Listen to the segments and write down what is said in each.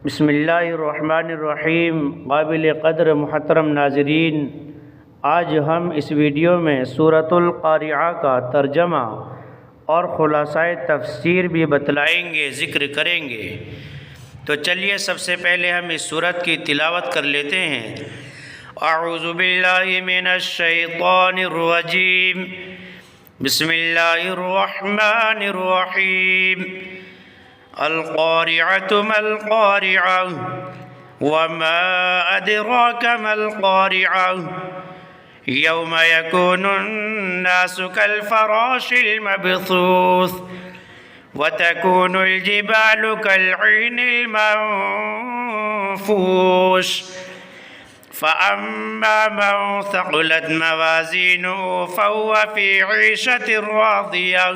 بسم اللہ الرحمن الرحیم۔ قابل قدر محترم ناظرین، آج ہم اس ویڈیو میں سورۃ القارعہ کا ترجمہ اور خلاصہ تفسیر بھی بتلائیں گے، ذکر کریں گے۔ تو چلیے سب سے پہلے ہم اس سورت کی تلاوت کر لیتے ہیں۔ اعوذ باللہ من الشیطان الرجیم، بسم اللہ الرحمن الرحیم۔ القارعة ما القارعة وما أدراك ما القارعة يوم يكون الناس كالفراش المبثوث وتكون الجبال كالعهن المنفوش فأما من ثقلت موازينه فهو في عيشة راضية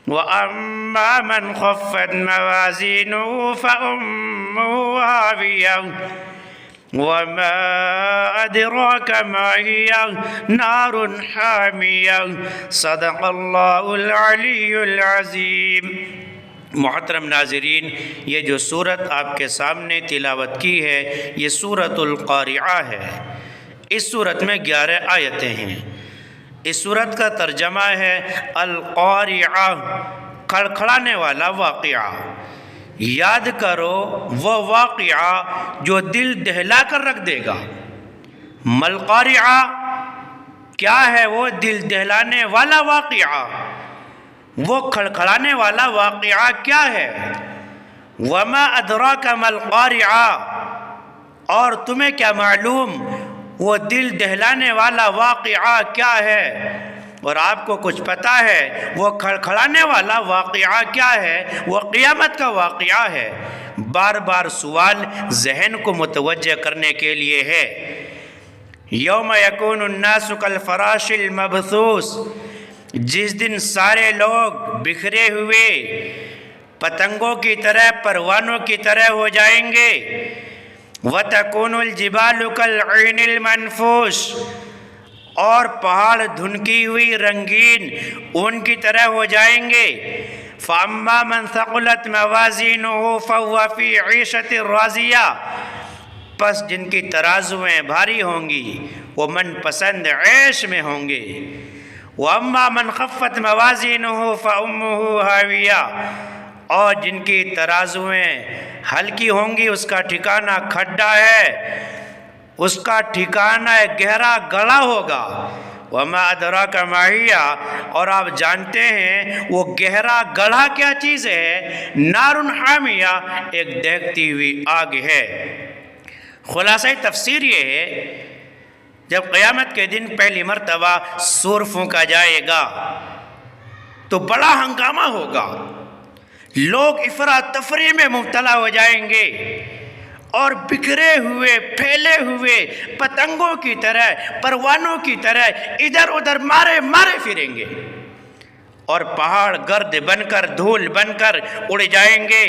وَأَمَّا مَنْ خَفَّتْ مَوَازِينُهُ فَأُمُّهُ هَاوِيَةٌ وَمَا أَدْرَاكَ مَا هِيَهْ نَارٌ حَامِيَةٌ صدق اللہ العلی العظیم۔ محترم ناظرین، یہ جو سورت آپ کے سامنے تلاوت کی ہے یہ سورۃ القارعہ ہے۔ اس سورت میں 11 آیتیں ہیں۔ اس سورت کا ترجمہ ہے القارعہ، کھڑکھڑانے والا واقعہ۔ یاد کرو وہ واقعہ جو دل دہلا کر رکھ دے گا۔ ملقارعہ کیا ہے؟ وہ دل دہلانے والا واقعہ۔ وہ کھڑکھڑانے والا واقعہ کیا ہے؟ وما ادراک ما القارعہ، اور تمہیں کیا معلوم وہ دل دہلانے والا واقعہ کیا ہے؟ اور آپ کو کچھ پتہ ہے وہ کھڑکھڑانے والا واقعہ کیا ہے؟ وہ قیامت کا واقعہ ہے۔ بار بار سوال ذہن کو متوجہ کرنے کے لیے ہے۔ یوم یکون الناس کالفراش المبثوث، جس دن سارے لوگ بکھرے ہوئے پتنگوں کی طرح، پروانوں کی طرح ہو جائیں گے۔ وَتَكُونُ الْجِبَالُ كَالْعِهْنِ الْمَنْفُوشِ، اور پہاڑ دھنکی ہوئی رنگین اون کی طرح ہو جائیں گے۔ فَأَمَّا مَنْ ثَقُلَتْ مَوَازِينُهُ فَهُوَ فِي عِيشَةٍ رَاضِيَةٍ، پس جن کی ترازویں بھاری ہوں گی وہ من پسند عیش میں ہوں گے۔ وَأَمَّا مَنْ خَفَّتْ مَوَازِينُهُ فَأُمُّهُ هَاوِيَةٌ، اور جن کی ترازویں ہلکی ہوں گی اس کا ٹھکانہ کھڈا ہے، اس کا ٹھکانہ گہرا گڑھا ہوگا۔ وما ادراک ما ہی، اور آپ جانتے ہیں وہ گہرا گڑھا کیا چیز ہے؟ نار حامیہ، ایک دہتی ہوئی آگ ہے۔ خلاصہ تفسیر یہ ہے، جب قیامت کے دن پہلی مرتبہ سور پھونکا جائے گا تو بڑا ہنگامہ ہوگا، لوگ افراتفری میں مبتلا ہو جائیں گے اور بکھرے ہوئے پھیلے ہوئے پتنگوں کی طرح، پروانوں کی طرح ادھر ادھر مارے مارے پھریں گے، اور پہاڑ گرد بن کر، دھول بن کر اڑ جائیں گے۔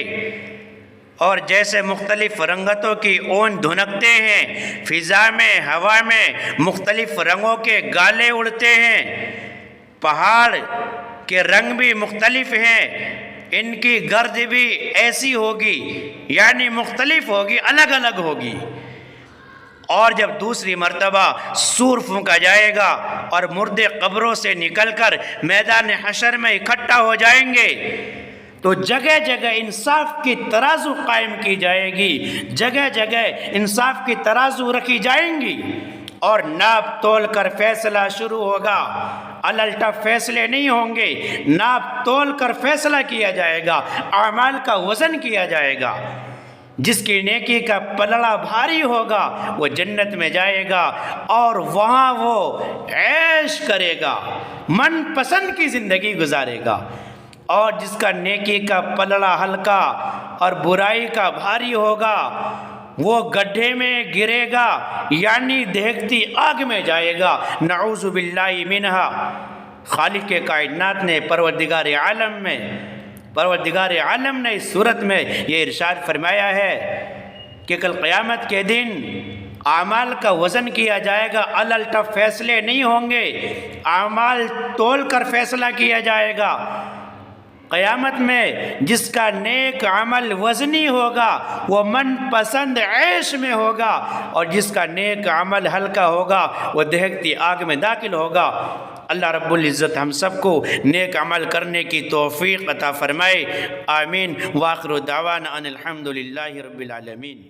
اور جیسے مختلف رنگتوں کی اون دھنکتے ہیں، فضا میں، ہوا میں مختلف رنگوں کے گالے اڑتے ہیں، پہاڑ کے رنگ بھی مختلف ہیں، ان کی گرد بھی ایسی ہوگی، یعنی مختلف ہوگی، الگ الگ ہوگی۔ اور جب دوسری مرتبہ سور پھونکا جائے گا اور مردے قبروں سے نکل کر میدان حشر میں اکٹھا ہو جائیں گے تو جگہ جگہ انصاف کی ترازو قائم کی جائے گی، جگہ جگہ انصاف کی ترازو رکھی جائیں گی، اور ناپ تول کر فیصلہ شروع ہوگا۔ الٹا فیصلے نہیں ہوں گے، ناپ تول کر فیصلہ کیا جائے گا، اعمال کا وزن کیا جائے گا۔ جس کی نیکی کا پلڑا بھاری ہوگا وہ جنت میں جائے گا اور وہاں وہ عیش کرے گا، من پسند کی زندگی گزارے گا۔ اور جس کا نیکی کا پلڑا ہلکا اور برائی کا بھاری ہوگا وہ گڈھے میں گرے گا، یعنی دہکتی آگ میں جائے گا، نعوذ باللہ منہا۔ خالق کائنات نے، پروردگار عالم نے اس صورت میں یہ ارشاد فرمایا ہے کہ کل قیامت کے دن اعمال کا وزن کیا جائے گا، الٹا فیصلے نہیں ہوں گے، اعمال تول کر فیصلہ کیا جائے گا۔ قیامت میں جس کا نیک عمل وزنی ہوگا وہ من پسند عیش میں ہوگا، اور جس کا نیک عمل ہلکا ہوگا وہ دہکتی آگ میں داخل ہوگا۔ اللہ رب العزت ہم سب کو نیک عمل کرنے کی توفیق عطا فرمائے، آمین۔ وآخر دعوانا ان الحمد للہ رب العالمین۔